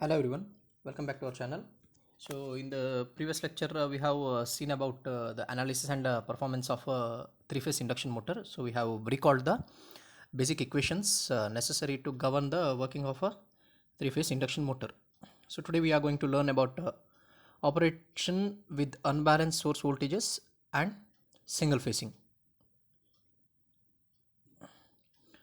Hello everyone, welcome back to our channel. So in the previous lecture we have seen about the analysis and performance of a three-phase induction motor. So we have recalled the basic equations necessary to govern the working of a three-phase induction motor. So today we are going to learn about operation with unbalanced source voltages and single phasing.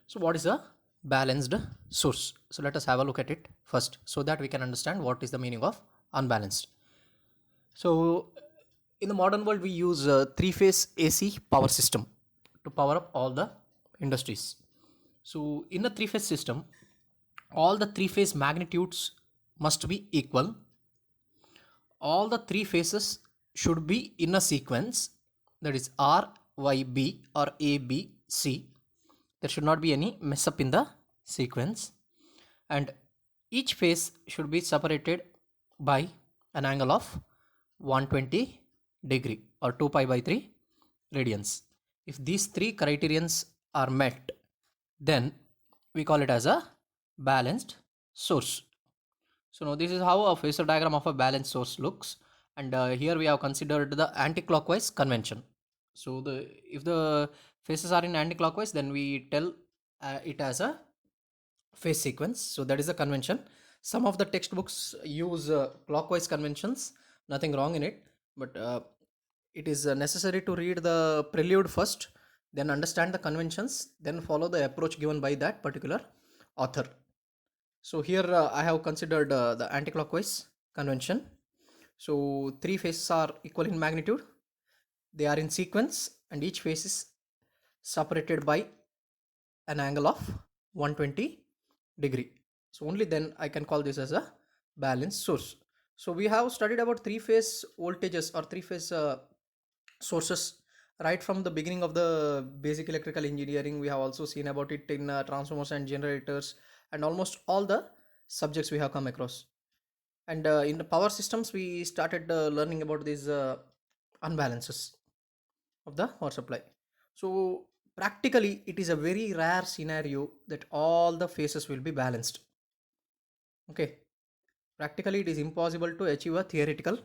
So what is a balanced source? So let us have a look at it first so that we can understand what is the meaning of unbalanced. So in the modern world we use a three-phase AC power system to power up all the industries. So in a three-phase system, all the three-phase magnitudes must be equal. All the three phases should be in a sequence, that is R, Y, B or A, B, C. There should not be any mess up in the sequence, and each phase should be separated by an angle of 120 degree or 2 pi by 3 radians. If these three criterions are met, then we call it as a balanced source. So now this is how a phasor diagram of a balanced source looks, and here we have considered the anti-clockwise convention. So the if the phases are in anti-clockwise, then we tell it as a phase sequence. So that is the convention. Some of the textbooks use clockwise conventions, nothing wrong in it, but it is necessary to read the prelude first, then understand the conventions, then follow the approach given by that particular author. So here I have considered the anti-clockwise convention. So three phases are equal in magnitude, they are in sequence, and each phase is separated by an angle of 120 degree. So only then I can call this as a balanced source. So we have studied about three phase voltages or three phase sources right from the beginning of the basic electrical engineering. We have also seen about it in transformers and generators and almost all the subjects we have come across. And in the power systems we started learning about these unbalances of the power supply. So practically it is a very rare scenario that all the phases will be balanced. Okay, practically it is impossible to achieve a theoretical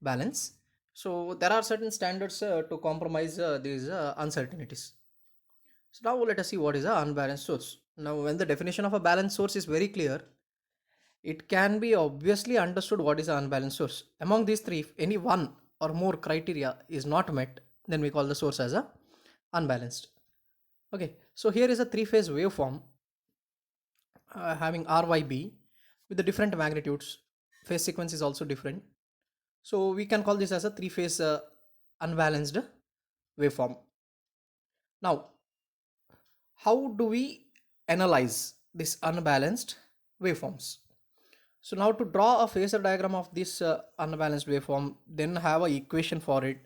balance. So there are certain standards to compromise these uncertainties. So now let us see what is a unbalanced source. Now when the definition of a balanced source is very clear, it can be obviously understood what is an unbalanced source. Among these three, if any one or more criteria is not met, then we call the source as a unbalanced. Okay, so here is a three-phase waveform having RYB with the different magnitudes. Phase sequence is also different. So we can call this as a three-phase unbalanced waveform. Now, how do we analyze this unbalanced waveforms? So now to draw a phasor diagram of this unbalanced waveform, then have a equation for it,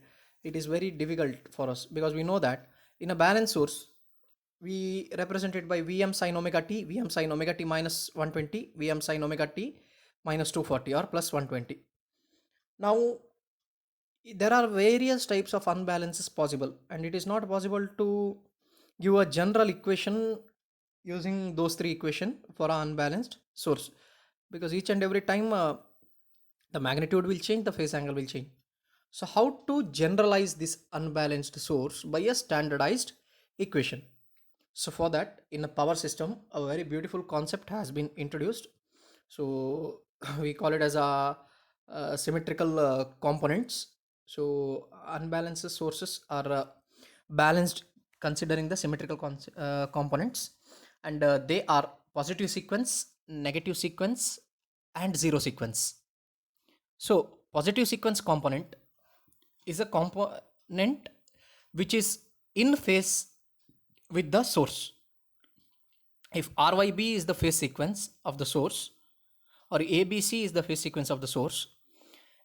it is very difficult for us because we know that in a balanced source, we represent it by Vm sin omega t, Vm sin omega t minus 120, Vm sin omega t minus 240 or plus 120. Now, there are various types of unbalances possible, and it is not possible to give a general equation using those three equation for an unbalanced source, because each and every time the magnitude will change, the phase angle will change. So how to generalize this unbalanced source by a standardized equation? So for that, in a power system, a very beautiful concept has been introduced. So we call it as symmetrical components. So unbalanced sources are balanced considering the symmetrical components, and they are positive sequence, negative sequence, and zero sequence. So positive sequence component is a component which is in phase with the source. If RYB is the phase sequence of the source or ABC is the phase sequence of the source,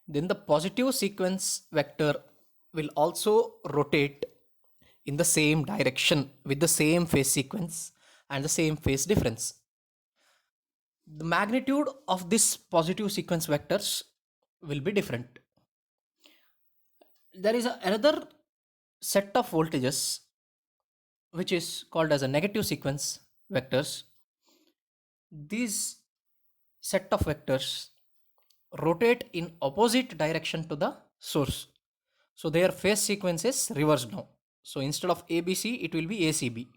then the positive sequence vector will also rotate in the same direction with the same phase sequence and the same phase difference. The magnitude of this positive sequence vectors will be different. There is another set of voltages which is called as a negative sequence vectors. These set of vectors rotate in opposite direction to the source. So their phase sequence is reversed now. So instead of ABC, it will be ACB,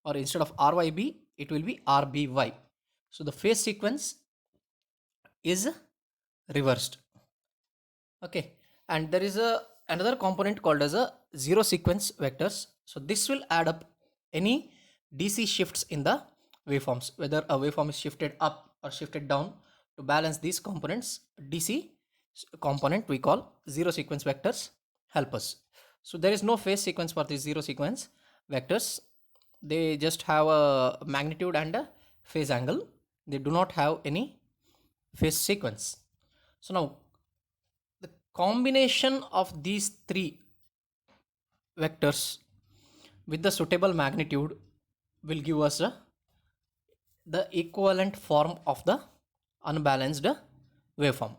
or instead of RYB, it will be RBY. So the phase sequence is reversed. Okay, and there is another component called as a zero sequence vectors. So this will add up any DC shifts in the waveforms, whether a waveform is shifted up or shifted down. To balance these components, DC component we call zero sequence vectors help us. So there is no phase sequence for these zero sequence vectors. They just have a magnitude and a phase angle. They do not have any phase sequence. So now the combination of these three vectors with the suitable magnitude will give us the equivalent form of the unbalanced waveform.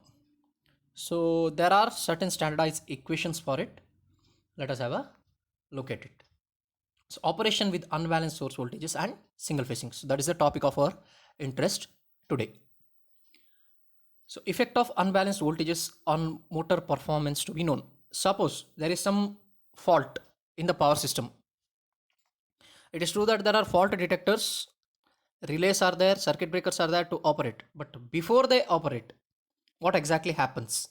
So there are certain standardized equations for it. Let us have a look at it. So operation with unbalanced source voltages and single phasing. So that is the topic of our interest today. So effect of unbalanced voltages on motor performance to be known. Suppose there is some fault in the power system. It is true that there are fault detectors, relays are there, circuit breakers are there to operate. But before they operate, what exactly happens?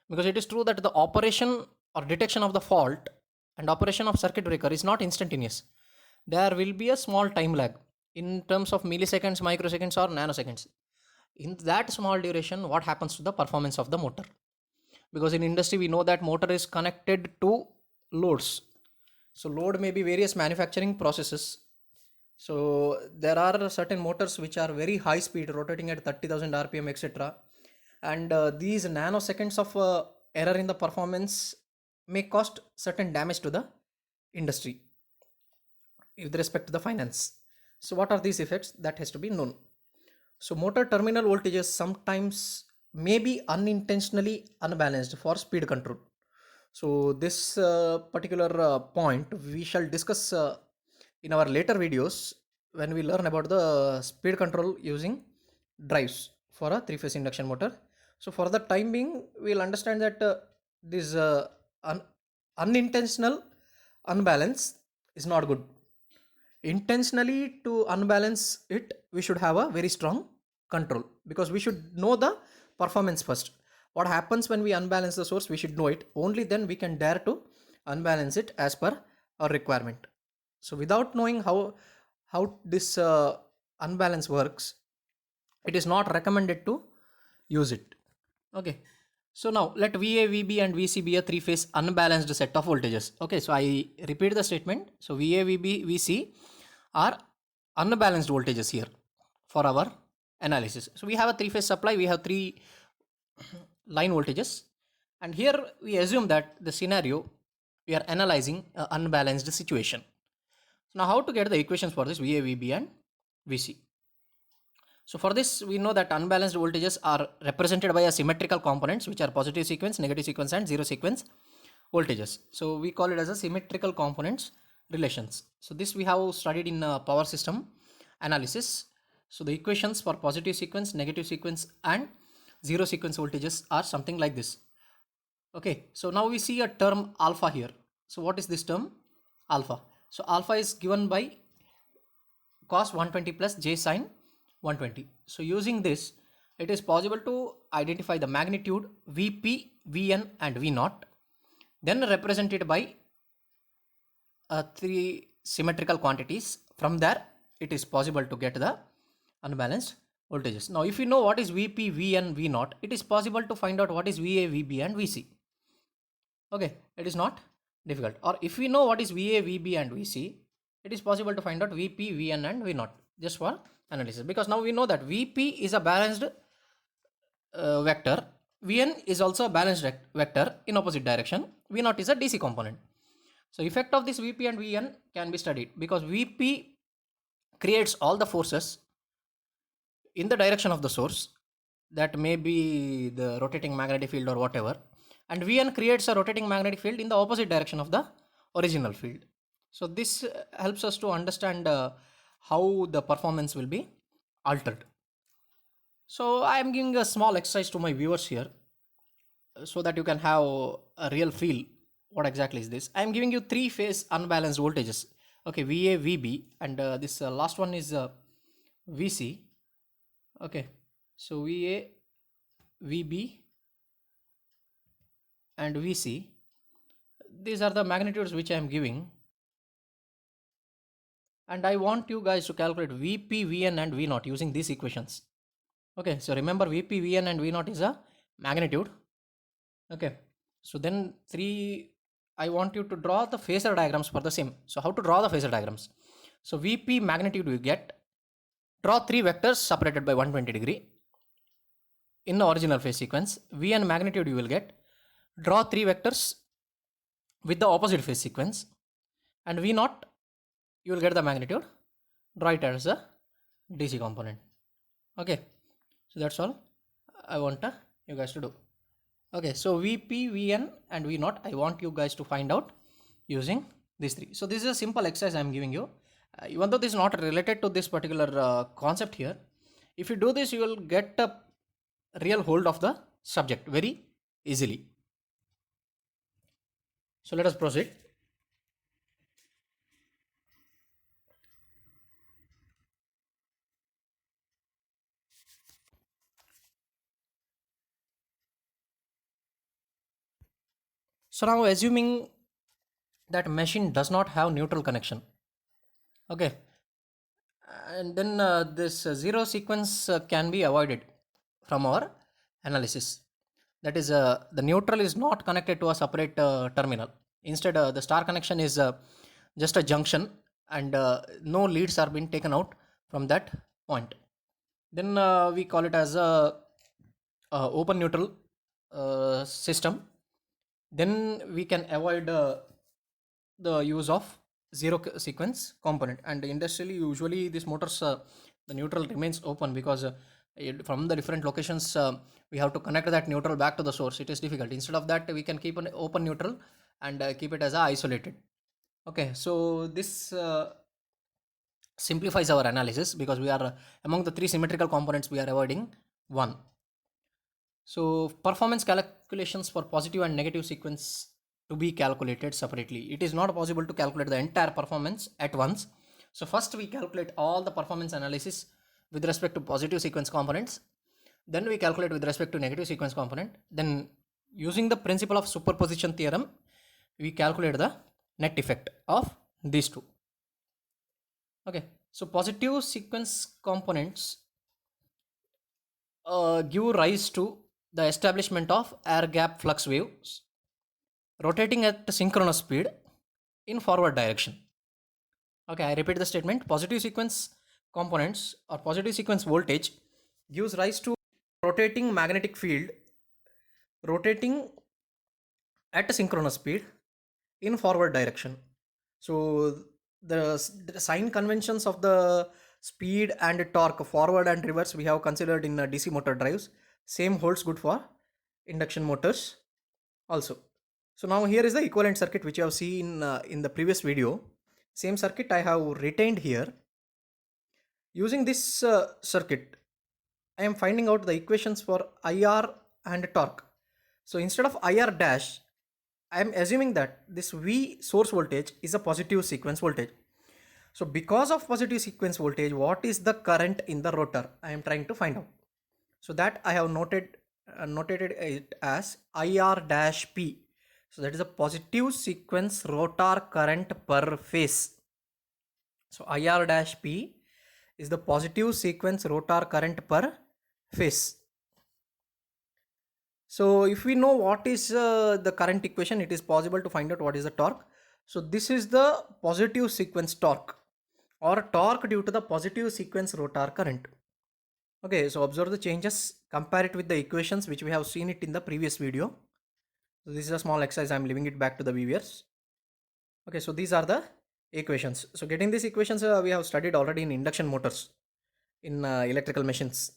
Because it is true that the operation or detection of the fault and operation of circuit breaker is not instantaneous. There will be a small time lag in terms of milliseconds, microseconds, or nanoseconds. In that small duration, what happens to the performance of the motor? Because in industry we know that motor is connected to loads. So load may be various manufacturing processes. So there are certain motors which are very high speed, rotating at 30,000 rpm, etc. And these nanoseconds of error in the performance may cost certain damage to the industry with respect to the finance. So what are these effects? That has to be known. So motor terminal voltages sometimes may be unintentionally unbalanced for speed control. So this particular point we shall discuss in our later videos when we learn about the speed control using drives for a three-phase induction motor. So for the time being, we'll understand that this unintentional unbalance is not good. Intentionally to unbalance it, we should have a very strong control, because we should know the performance first. What happens when we unbalance the source, we should know it. Only then we can dare to unbalance it as per our requirement. So without knowing how this unbalance works, it is not recommended to use it. Okay, so now let VA, VB and VC be a three-phase unbalanced set of voltages. Okay, so I repeat the statement. So VA, VB, VC are unbalanced voltages here for our analysis. So we have a three-phase supply, we have three line voltages, and here we assume that the scenario we are analyzing an unbalanced situation. So now how to get the equations for this VA, VB and VC? So for this, we know that unbalanced voltages are represented by a symmetrical components, which are positive sequence, negative sequence and zero sequence voltages. So we call it as a symmetrical components relations. So this we have studied in power system analysis. So the equations for positive sequence, negative sequence and zero sequence voltages are something like this. Okay, so now we see a term alpha here. So what is this term? Alpha. So alpha is given by cos 120 plus j sine 120. So using this, it is possible to identify the magnitude Vp, Vn and V0, then represented by three symmetrical quantities. From there, it is possible to get the unbalanced voltages. Now, if you know what is Vp, Vn, V0, it is possible to find out what is Va, Vb and Vc. Okay, it is not difficult. Or if we know what is Va, Vb and Vc, it is possible to find out Vp, Vn and V0 just for analysis, because now we know that Vp is a balanced vector, Vn is also a balanced vector in opposite direction, V0 is a DC component. So effect of this Vp and Vn can be studied, because Vp creates all the forces in the direction of the source, that may be the rotating magnetic field or whatever, and Vn creates a rotating magnetic field in the opposite direction of the original field. So this helps us to understand how the performance will be altered. So I am giving a small exercise to my viewers here so that you can have a real feel what exactly is this. I am giving you three phase unbalanced voltages. Okay, VA, VB, and this last one is VC. Okay, so VA, VB, and VC. These are the magnitudes which I am giving, and I want you guys to calculate VP, VN, and V0 using these equations. Okay, so remember VP, VN, and V0 is a magnitude. Okay, so then I want you to draw the phasor diagrams for the same. So how to draw the phasor diagrams? So VP magnitude we get, draw three vectors separated by 120 degree in the original phase sequence. VN magnitude you will get, draw three vectors with the opposite phase sequence, and V0 you will get the magnitude, draw it as a DC component. Okay, so that's all I want you guys to do. Okay, so VP, VN, and V0 I want you guys to find out using these three. So this is a simple exercise I am giving you. Even though this is not related to this particular concept here, if you do this you will get a real hold of the subject very easily. So let us proceed. So now assuming that machine does not have neutral connection, okay, and then this zero sequence can be avoided from our analysis. That is, the neutral is not connected to a separate terminal. Instead, the star connection is just a junction, and no leads are being taken out from that point. Then we call it as a open neutral system. Then we can avoid the use of sequence component, and industrially usually these motors the neutral remains open because from the different locations we have to connect that neutral back to the source. It is difficult. Instead of that we can keep an open neutral and keep it as a isolated. Okay, so this simplifies our analysis because we are among the three symmetrical components we are avoiding one. So performance calculations for positive and negative sequence to be calculated separately. It is not possible to calculate the entire performance at once. So first we calculate all the performance analysis with respect to positive sequence components. Then we calculate with respect to negative sequence component. Then using the principle of superposition theorem, we calculate the net effect of these two. Okay, so positive sequence components give rise to the establishment of air gap flux waves rotating at synchronous speed in forward direction. Okay, I repeat the statement. Positive sequence components or positive sequence voltage gives rise to rotating magnetic field rotating at a synchronous speed in forward direction. So the sign conventions of the speed and torque forward and reverse we have considered in DC motor drives. Same holds good for induction motors also. So now here is the equivalent circuit which you have seen in the previous video. Same circuit I have retained here. Using this circuit, I am finding out the equations for IR and torque. So instead of IR dash, I am assuming that this V source voltage is a positive sequence voltage. So because of positive sequence voltage, what is the current in the rotor? I am trying to find out. So that I have notated it as IR dash P. So that is a positive sequence rotor current per phase. So IR dash P is the positive sequence rotor current per phase. So if we know what is the current equation, it is possible to find out what is the torque. So this is the positive sequence torque or torque due to the positive sequence rotor current. Okay, so observe the changes, compare it with the equations which we have seen it in the previous video. So this is a small exercise, I am leaving it back to the viewers. Okay, so these are the equations. So getting these equations we have studied already in induction motors in electrical machines.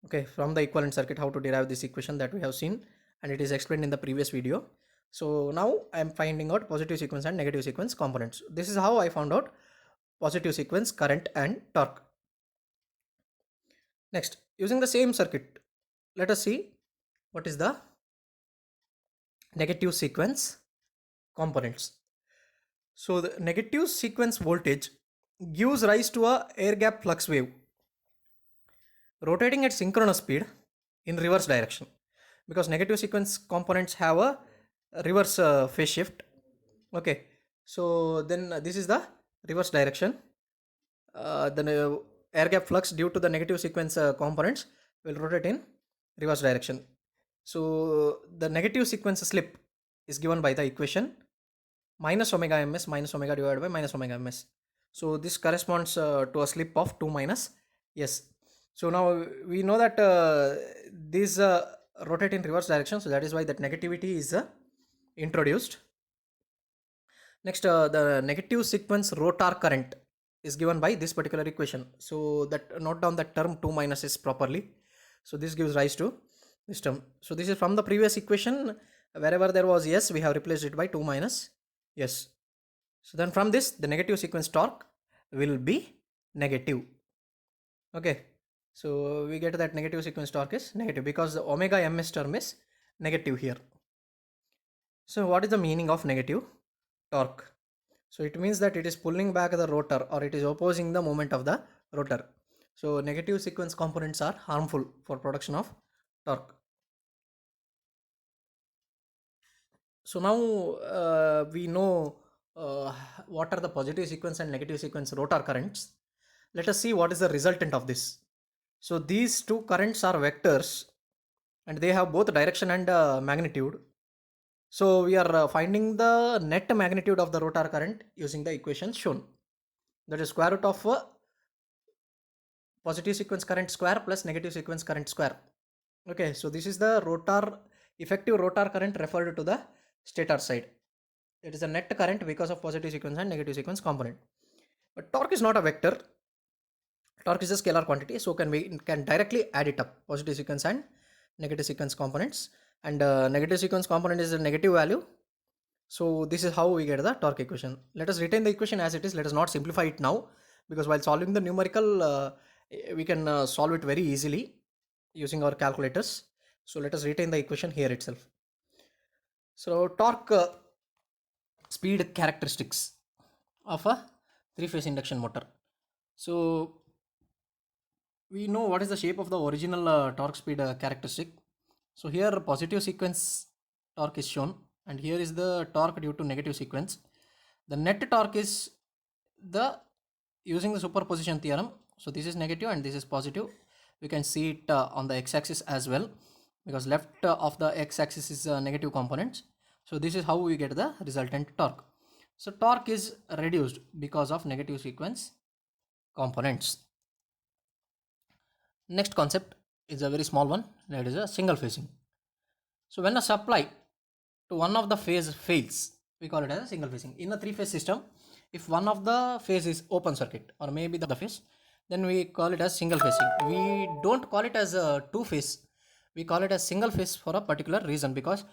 Okay, from the equivalent circuit how to derive this equation that we have seen, and it is explained in the previous video. So now I am finding out positive sequence and negative sequence components. This is how I found out positive sequence current and torque. Next, using the same circuit, let us see what is the negative sequence components. So the negative sequence voltage gives rise to a air gap flux wave rotating at synchronous speed in reverse direction, because negative sequence components have a reverse phase shift. Okay, so then this is the reverse direction. The air gap flux due to the negative sequence components will rotate in reverse direction. So the negative sequence slip is given by the equation minus omega ms minus omega divided by minus omega ms. So this corresponds to a slip of 2 minus s. So now we know that these rotate in reverse direction, so that is why that negativity is introduced. Next, the negative sequence rotor current is given by this particular equation. So that note down that term 2 minus s properly. So this gives rise to this term. So this is from the previous equation. Wherever there was s, we have replaced it by 2 minus s. So then from this, the negative sequence torque will be negative. Okay, so we get that negative sequence torque is negative because the omega ms term is negative here. So what is the meaning of negative torque? So it means that it is pulling back the rotor, or it is opposing the movement of the rotor. So negative sequence components are harmful for production of torque. So now we know what are the positive sequence and negative sequence rotor currents. Let us see what is the resultant of this. So these two currents are vectors and they have both direction and magnitude. So we are finding the net magnitude of the rotor current using the equation shown. That is square root of positive sequence current square plus negative sequence current square. Okay, so this is the effective rotor current referred to the stator side. It is the net current because of positive sequence and negative sequence component. But torque is not a vector. Torque is a scalar quantity, so we can directly add it up, positive sequence and negative sequence components, and negative sequence component is a negative value. So this is how we get the torque equation. Let us retain the equation as it is. Let us not simplify it now, because while solving the numerical we can solve it very easily using our calculators. So let us retain the equation here itself. So torque speed characteristics of a three-phase induction motor. So we know what is the shape of the original torque speed characteristic. So here positive sequence torque is shown, and here is the torque due to negative sequence. The net torque is the using the superposition theorem. So this is negative and this is positive. We can see it on the x-axis as well, because left of the x-axis is negative components. So this is how we get the resultant torque. So torque is reduced because of negative sequence components. Next concept is a very small one, that is a single phasing. So when a supply to one of the phase fails, we call it as a single phasing. In a three-phase system, if one of the phase is open circuit or maybe the phase, then we call it as single phasing. We don't call it as a two-phase. We call it as single phase for a particular reason, because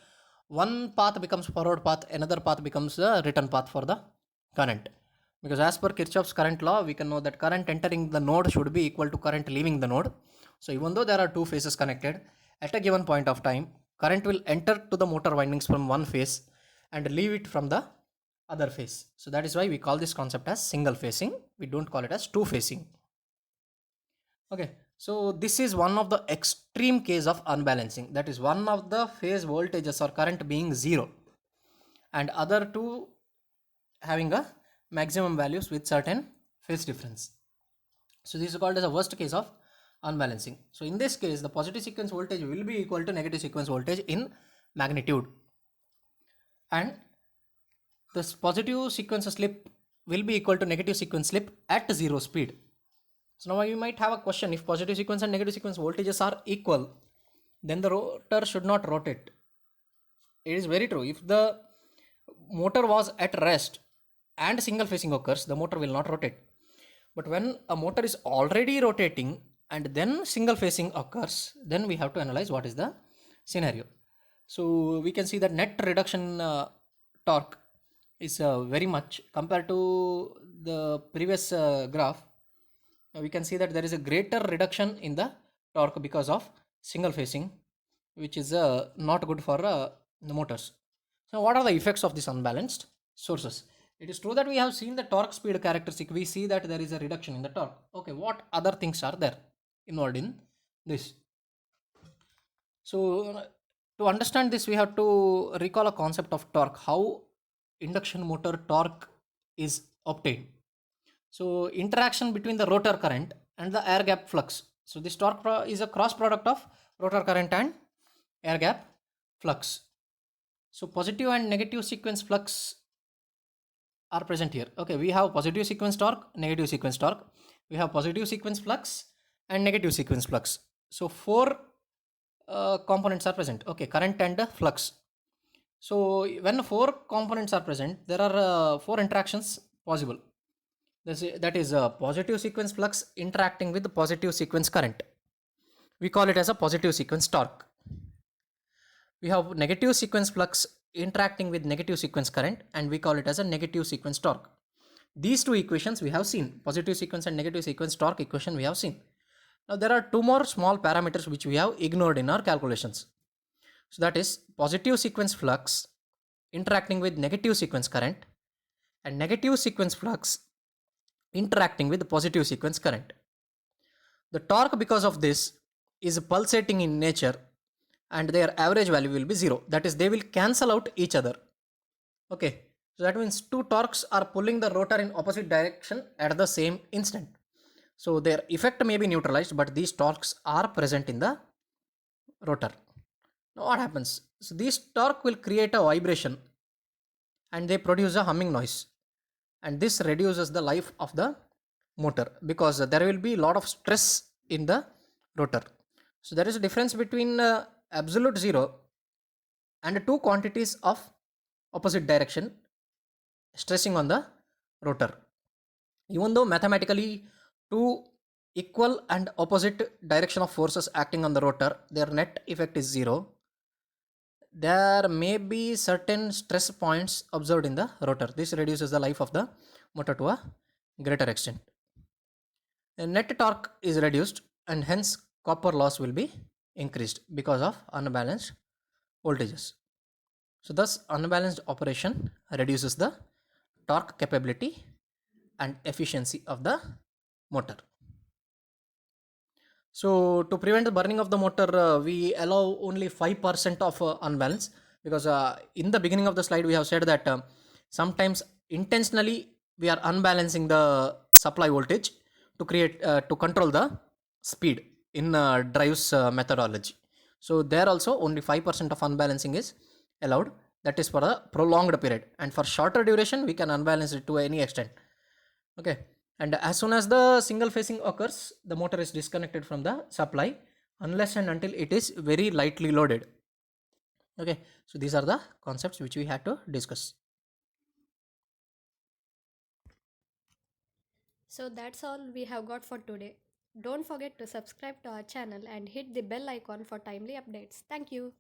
one path becomes forward path, another path becomes the return path for the current. Because as per Kirchhoff's current law, we can know that current entering the node should be equal to current leaving the node. So even though there are two phases connected, at a given point of time, current will enter to the motor windings from one phase and leave it from the other phase. So that is why we call this concept as single phasing. We don't call it as two phasing. Okay, so this is one of the extreme case of unbalancing. That is one of the phase voltages or current being zero and other two having a maximum values with certain phase difference. So this is called as a worst case of unbalancing. So in this case, the positive sequence voltage will be equal to negative sequence voltage in magnitude, and this positive sequence slip will be equal to negative sequence slip at zero speed. So now you might have a question: if positive sequence and negative sequence voltages are equal, then the rotor should not rotate. It is very true. If the motor was at rest and single phasing occurs, the motor will not rotate. But when a motor is already rotating and then single phasing occurs, then we have to analyze what is the scenario. So we can see that net reduction torque is very much compared to the previous graph. We can see that there is a greater reduction in the torque because of single facing, which is not good for the motors. So what are the effects of this unbalanced sources? It is true that we have seen the torque speed characteristic. We see that there is a reduction in the torque. Okay, what other things are there involved in this? So to understand this, we have to recall a concept of torque, how induction motor torque is obtained. So interaction between the rotor current and the air gap flux. So this torque is a cross product of rotor current and air gap flux. So positive and negative sequence flux are present here. Okay, we have positive sequence torque, negative sequence torque. We have positive sequence flux and negative sequence flux. So four components are present. Okay, current and flux. So when four components are present, there are four interactions possible. That is a positive sequence flux interacting with the positive sequence current. We call it as a positive sequence torque. We have negative sequence flux interacting with negative sequence current, and we call it as a negative sequence torque. These two equations we have seen, positive sequence and negative sequence torque equation we have seen. Now there are two more small parameters which we have ignored in our calculations. So that is positive sequence flux interacting with negative sequence current and negative sequence flux interacting with the positive sequence current. The torque because of this is pulsating in nature and their average value will be 0. That is, they will cancel out each other. Okay, so that means two torques are pulling the rotor in opposite direction at the same instant. So their effect may be neutralized, but these torques are present in the rotor. Now what happens? So this torque will create a vibration and they produce a humming noise, and this reduces the life of the motor because there will be a lot of stress in the rotor. So there is a difference between absolute zero and two quantities of opposite direction stressing on the rotor. Even though mathematically two equal and opposite direction of forces acting on the rotor, their net effect is zero. There may be certain stress points observed in the rotor. This reduces the life of the motor to a greater extent. The net torque is reduced and hence copper loss will be increased because of unbalanced voltages. So thus unbalanced operation reduces the torque capability and efficiency of the motor. So to prevent the burning of the motor, we allow only 5% of unbalance, because in the beginning of the slide we have said that sometimes intentionally we are unbalancing the supply voltage to create to control the speed in drives methodology. So there also only 5% of unbalancing is allowed. That is for a prolonged period, and for shorter duration we can unbalance it to any extent. Okay, and as soon as the single phasing occurs, the motor is disconnected from the supply unless and until it is very lightly loaded. Okay, so these are the concepts which we had to discuss. So that's all we have got for today. Don't forget to subscribe to our channel and hit the bell icon for timely updates. Thank you.